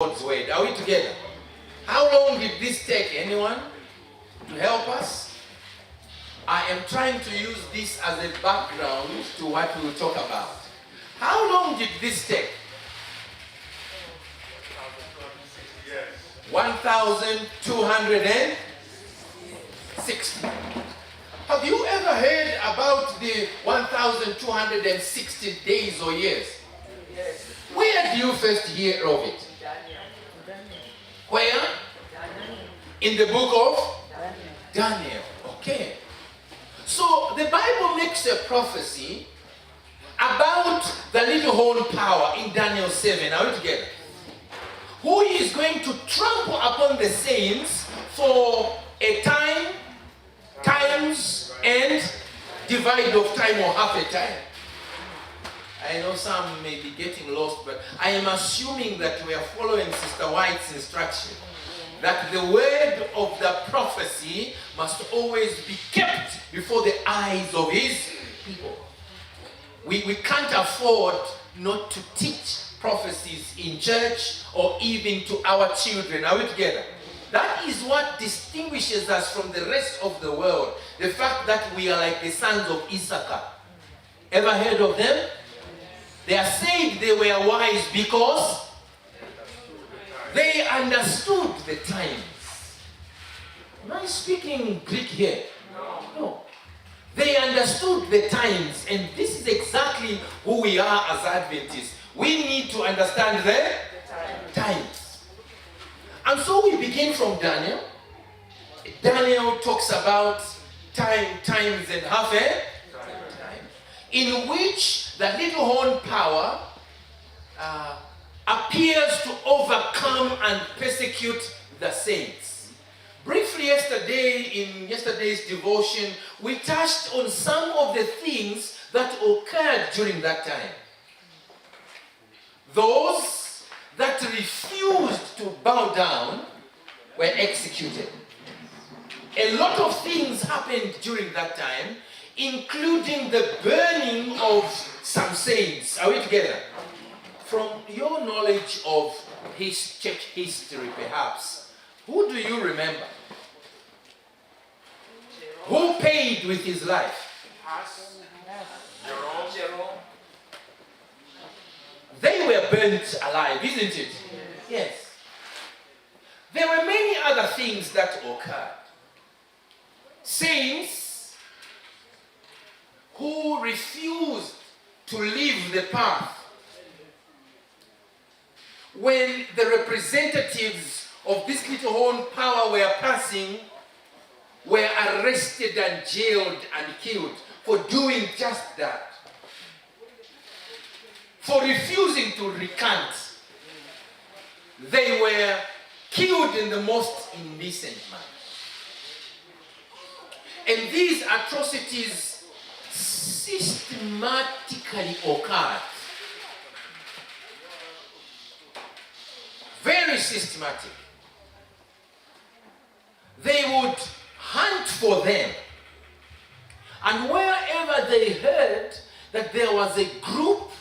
God's word. Are we together? How long did this take? Anyone to help us? I am trying to use this as a background to what we will talk about. How long did this take? 1,260. Have you ever heard about the 1,260 days or years? Yes. Where do you first hear of it? Where? In the book of Daniel. Okay. So the Bible makes a prophecy about the little horn power in Daniel 7. Are we together? Who is going to trample upon the saints for a time, times, and divide of time or half a time. I know some may be getting lost, but I am assuming that we are following Sister White's instruction that the word of the prophecy must always be kept before the eyes of his people. We can't afford not to teach prophecies in church or even to our children. Are we together? That is what distinguishes us from the rest of the world. The fact that we are like the sons of Issachar. Ever heard of them? They are said they were wise because they understood the times. Am I speaking Greek here? No. They understood the times, and this is exactly who we are as Adventists. We need to understand the times. And so we begin from Daniel. Daniel talks about times and half a time, in which the little horn power appears to overcome and persecute the saints. Briefly yesterday, in yesterday's devotion, we touched on some of the things that occurred during that time. Those that refused to bow down were executed. A lot of things happened during that time, including the burning of some saints. Are we together? From your knowledge of his church history, perhaps, who do you remember? Who paid with his life? Jerome. They were burnt alive, isn't it? Yes. There were many other things that occurred. Saints who refused to leave the path. When the representatives of this little horn power were passing, were arrested and jailed and killed for doing just that. For refusing to recant. They were killed in the most indecent manner. And these atrocities systematically occurred. Very systematic. They would hunt for them. And wherever they heard that there was a group,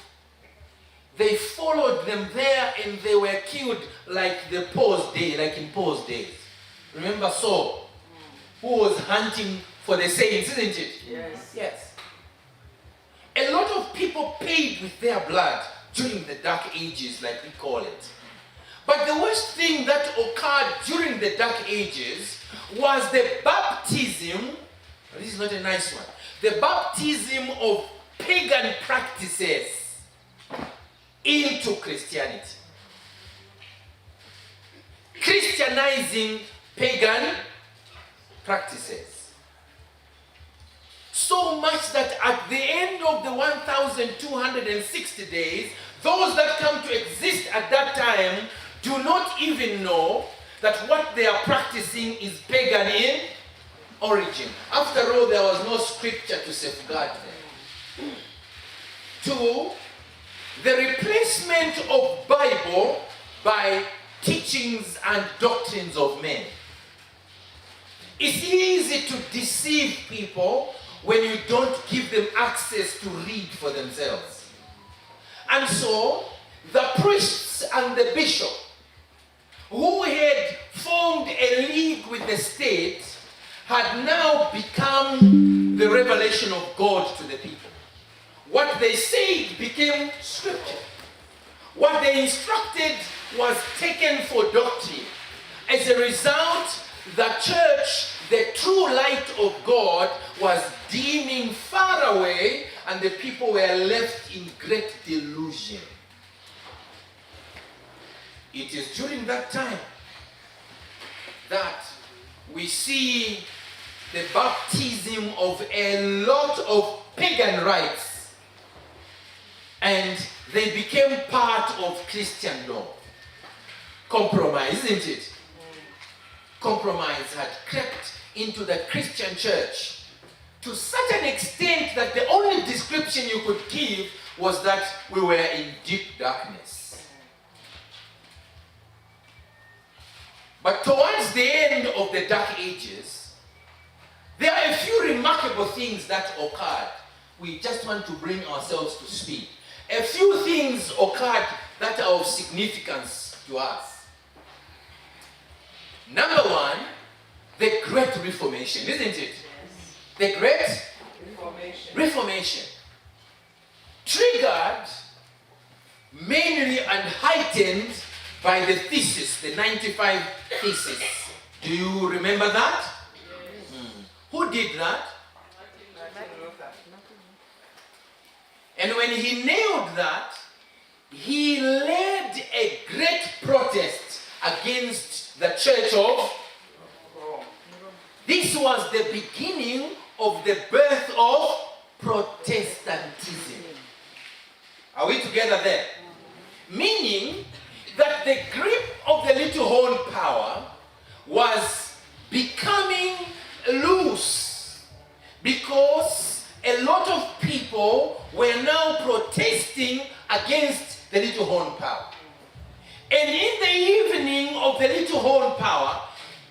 they followed them there and they were killed like the Paul's day, like in Paul's days. Remember Saul, who was hunting for the saints, isn't it? Yes. Yes. A lot of people paid with their blood during the Dark Ages, like we call it. But the worst thing that occurred during the Dark Ages was the baptism. This is not a nice one. The baptism of pagan practices into Christianity. Christianizing pagan practices. So much that at the end of the 1,260 days, those that come to exist at that time do not even know that what they are practicing is pagan in origin. After all, there was no scripture to safeguard them. 2, the replacement of Bible by teachings and doctrines of men. It's easy to deceive people when you don't give them access to read for themselves. And so, the priests and the bishop said had now become the revelation of God to the people. What they said became scripture. What they instructed was taken for doctrine. As a result, the church, the true light of God, was dimming far away, and the people were left in great delusion. It is during that time that we see the baptism of a lot of pagan rites, and they became part of Christendom. Compromise, isn't it? Compromise had crept into the Christian church to such an extent that the only description you could give was that we were in deep darkness. But towards the end of the Dark Ages, there are a few remarkable things that occurred. We just want to bring ourselves to speed. A few things occurred that are of significance to us. Number one, the Great Reformation, isn't it? Yes. The Great Reformation. Triggered mainly and heightened by the thesis, the 95 Thesis. Do you remember that? Yes. Who did that? And when he nailed that, he led a great protest against the Church of Rome. This was the beginning of the birth of Protestantism. Are we together there? Meaning that the grip of the little horn power was becoming loose, because a lot of people were now protesting against the little horn power. And in the evening of the little horn power,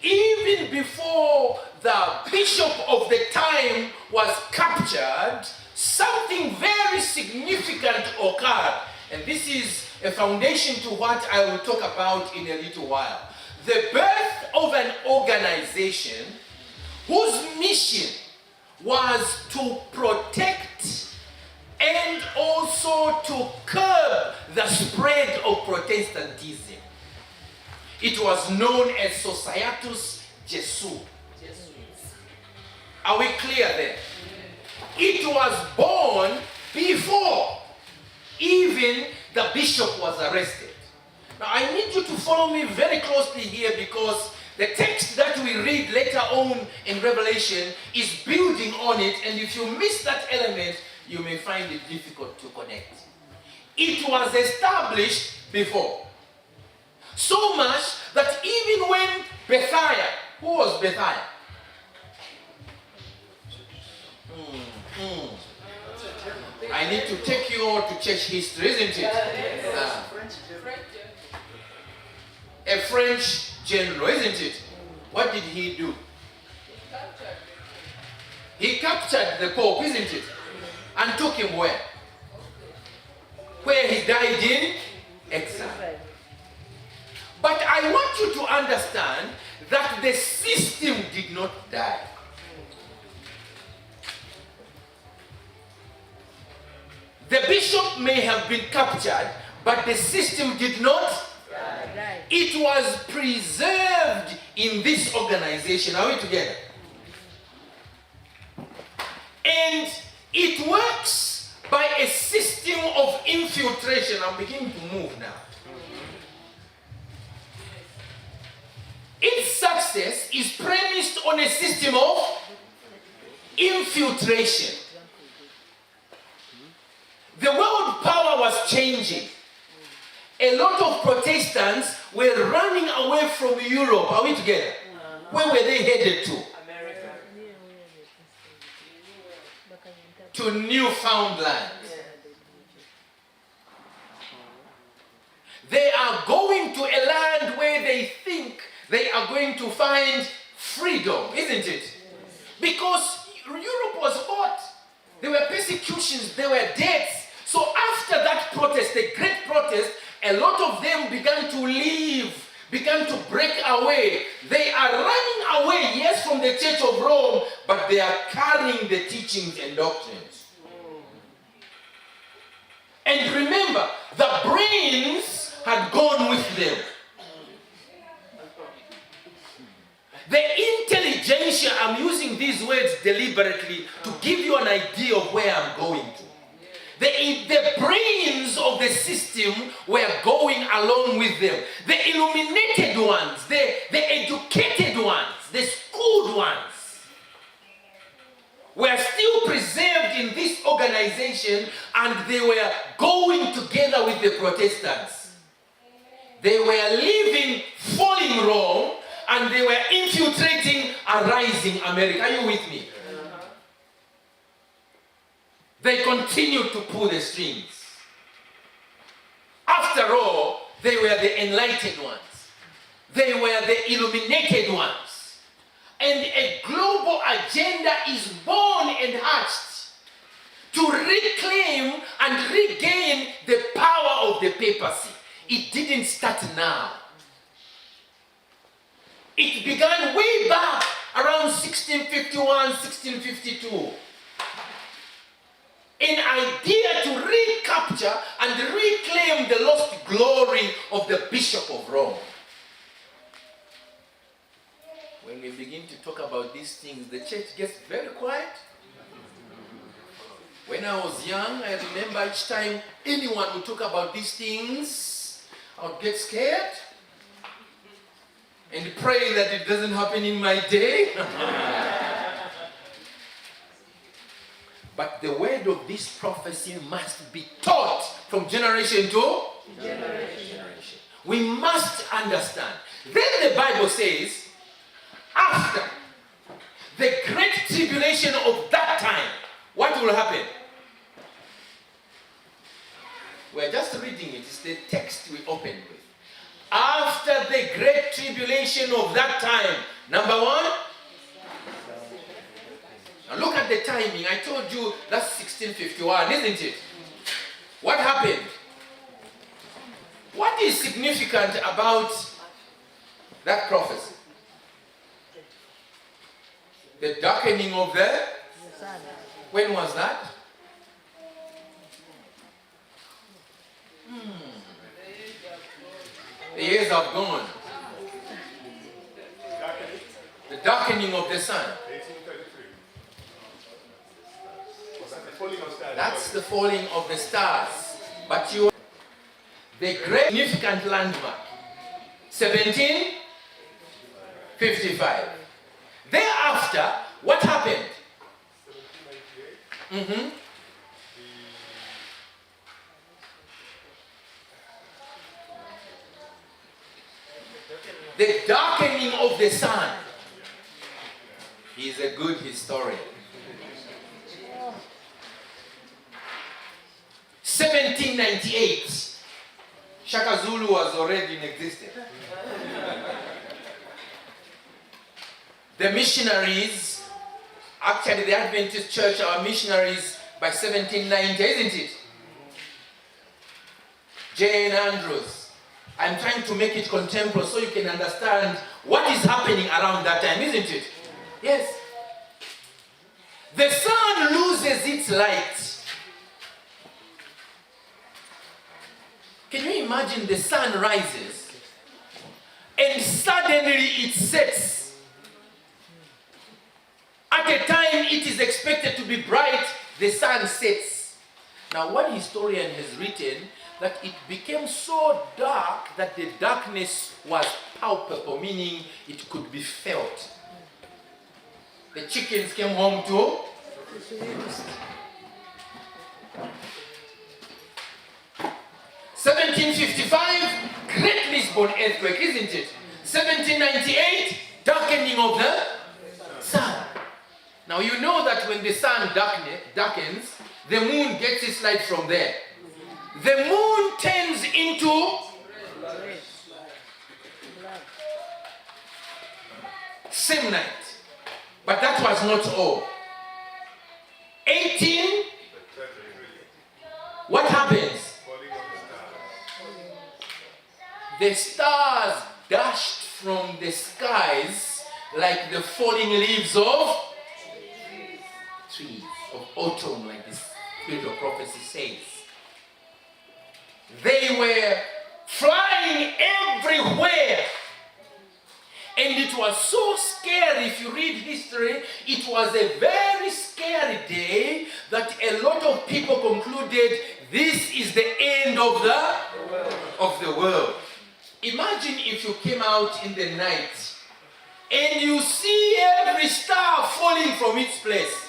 even before the bishop of the time was captured, something very significant occurred. And this is a foundation to what I will talk about in a little while. The birth of an organization whose mission was to protect and also to curb the spread of Protestantism. It was known as Societas Jesu. Are we clear there? It was born before even the bishop was arrested. Now I need you to follow me very closely here, because the text that we read later on in Revelation is building on it, and if you miss that element, you may find it difficult to connect. It was established before. So much that even when Bethiah, who was Bethiah? I need to take you all to church history, isn't it? A French general, isn't it? What did he do? He captured the Pope, isn't it? And took him where? Where he died in exile. But I want you to understand that the system did not die. The bishop may have been captured, but the system did not die. It was preserved in this organization. Are we together? And it works by a system of infiltration. I'm beginning to move now. Its success is premised on a system of infiltration. The world power was changing. A lot of Protestants were running away from Europe. Are we together? Where were they headed to? America. To Newfoundland. They are going to a land where they think they are going to find freedom, isn't it? Because Europe was hot. There were persecutions, there were deaths. So after that protest, the great protest, a lot of them began to leave, began to break away. They are running away, yes, from the Church of Rome, but they are carrying the teachings and doctrines. And remember, the brains had gone with them. The intelligentsia, I'm using these words deliberately to give you an idea of where I'm going to. The brains of the system were going along with them. The illuminated ones, the educated ones, the schooled ones were still preserved in this organization, and they were going together with the Protestants. They were leaving falling Rome, and they were infiltrating a rising America. Are you with me? They continued to pull the strings. After all, they were the enlightened ones. They were the illuminated ones. And a global agenda is born and hatched to reclaim and regain the power of the papacy. It didn't start now. It began way back around 1651, 1652. An idea to recapture and reclaim the lost glory of the Bishop of Rome. When we begin to talk about these things, the church gets very quiet. When I was young, I remember each time anyone would talk about these things, I would get scared and pray that it doesn't happen in my day. But the word of this prophecy must be taught from generation to generation. We must understand. Then the Bible says, after the great tribulation of that time, what will happen? We're just reading it. It's the text we opened with. After the great tribulation of that time, number one, now look at the timing. I told you that's 1651, isn't it? What happened? What is significant about that prophecy? The darkening of the sun. When was that? The years have gone. The darkening of the sun. That's the falling of the stars. But the great significant landmark, 1755. Thereafter, what happened? The darkening of the sun. He is a good historian. 1798. Shaka Zulu was already in existence. The missionaries, actually the Adventist Church, our missionaries by 1790, isn't it? Jane Andrews. I'm trying to make it contemporary so you can understand what is happening around that time, isn't it? Yes. The sun loses its light. Can you imagine the sun rises and suddenly it sets? At a time it is expected to be bright, the sun sets. Now one historian has written that it became so dark that the darkness was palpable, meaning it could be felt. The chickens came home to 1755, Great Lisbon earthquake, isn't it? 1798, darkening of the sun. Now you know that when the sun darkens, the moon gets its light from there. The moon turns into same night. But that was not all. 18, what happens? The stars dashed from the skies like the falling leaves of trees of autumn, like the spirit of prophecy says. They were flying everywhere. And it was so scary. If you read history, it was a very scary day that a lot of people concluded this is the end of the world. Imagine if you came out in the night and you see every star falling from its place.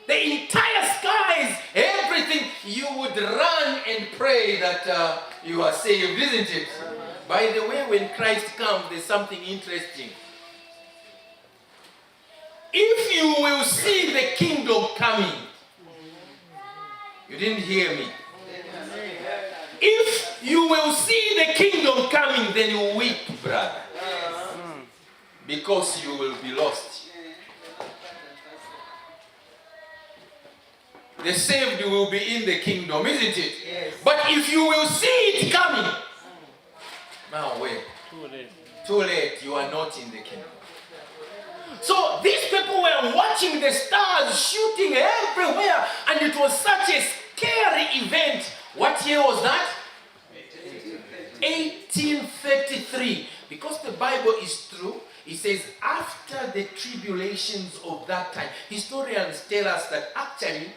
The entire skies, everything, you would run and pray that you are saved, isn't it? By the way, when Christ comes, there's something interesting. If you will see the kingdom coming, you didn't hear me. If you will see the kingdom coming, then you weep, brother. Because you will be lost. The saved will be in the kingdom, isn't it? Yes. But if you will see it coming, now wait. Too late. You are not in the kingdom. So these people were watching the stars shooting everywhere, and it was such a scary event. What year was that? 1833. Because the Bible is true, it says after the tribulations of that time, historians tell us that actually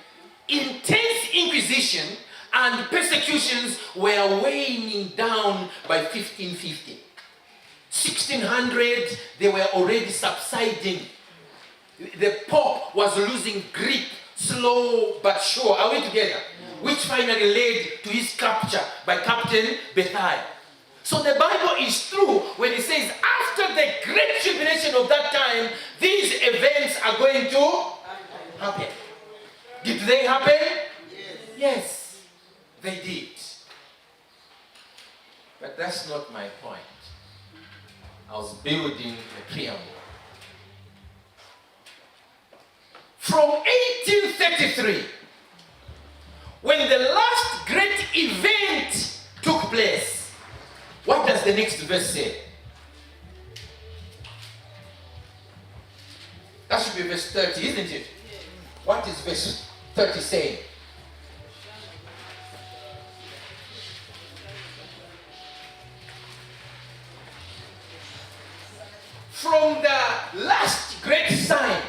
intense inquisition and persecutions were waning down by 1550. 1600, they were already subsiding. The Pope was losing grip, slow but sure. Are we together? Which finally led to his capture by Captain Bethai. So the Bible is true when it says after the great tribulation of that time, these events are going to happen. Did they happen? Yes, they did. But that's not my point. I was building a preamble. From 1833, when the last great event took place, what does the next verse say? That should be verse 30, isn't it? What is verse 30 saying? From the last great sign,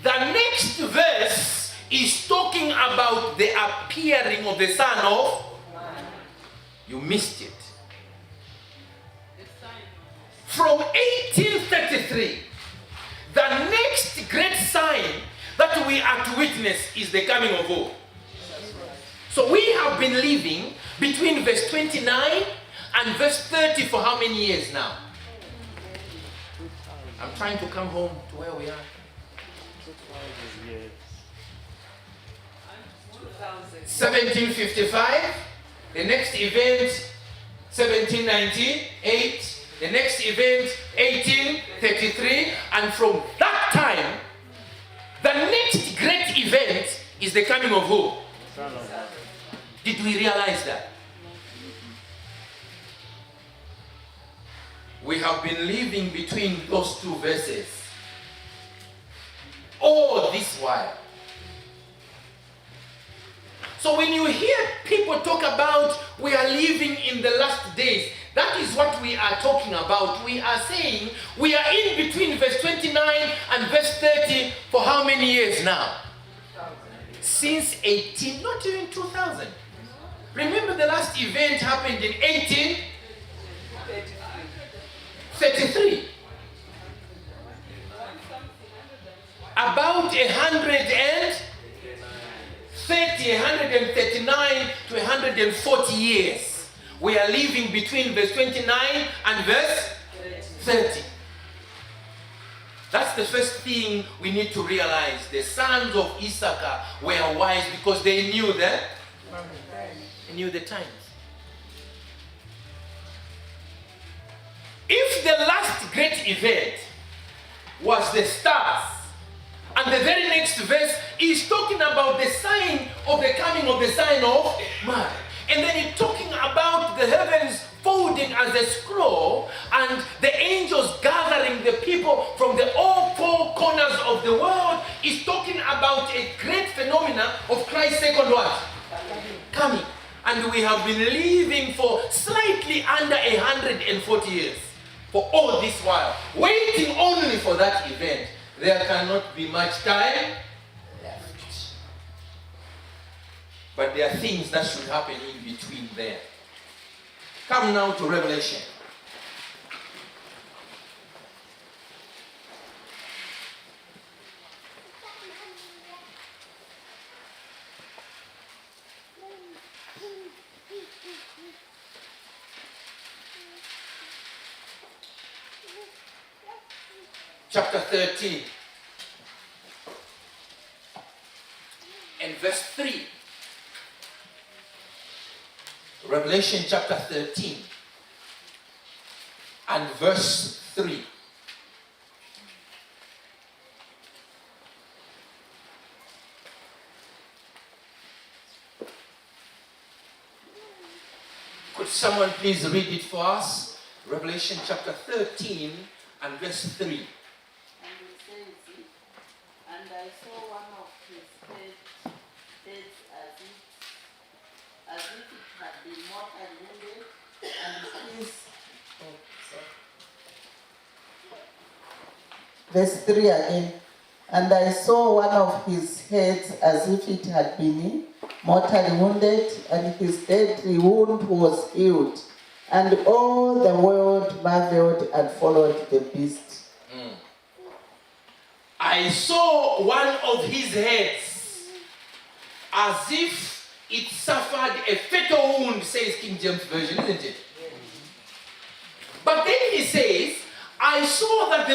the next verse is talking about the appearing of the Son of Man. You missed it. From 1833, the next great sign that we are to witness is the coming of who? So we have been living between verse 29 and verse 30 for how many years now? I'm trying to come home to where we are. 1755, the next event, 1798, the next event, 1833, and from that time, the next great event is the coming of who? Did we realize that? We have been living between those two verses all this while. So when you hear people talk about we are living in the last days, that is what we are talking about. We are saying we are in between verse 29 and verse 30 for how many years now? Since 18, not even 2000. Remember the last event happened in 1833. About 139 to 140 years. We are living between verse 29 and verse 30. That's the first thing we need to realize. The sons of Issachar were wise because they knew the times. If the last great event was the stars, and the very next verse is talking about the sign of the coming of the Son of Man. And then it's talking about the heavens folding as a scroll and the angels gathering gathering the people from the all four corners of the world is talking about a great phenomena of Christ's second what? Coming. And we have been living for slightly under 140 years. For all this while, waiting only for that event. There cannot be much time left. But there are things that should happen in between there. Come now to Revelation. Chapter 13 and verse 3. Revelation chapter 13 and verse 3. Could someone please read it for us? Revelation chapter 13 and verse 3. And I saw one of his heads as if it had been mortally wounded, and his Verse 3 again. And I saw one of his heads as if it had been mortally wounded, and his deadly wound was healed. And all the world marveled and followed the beast. I saw one of his heads as if it suffered a fatal wound, says King James Version, isn't it? But then he says, I saw that the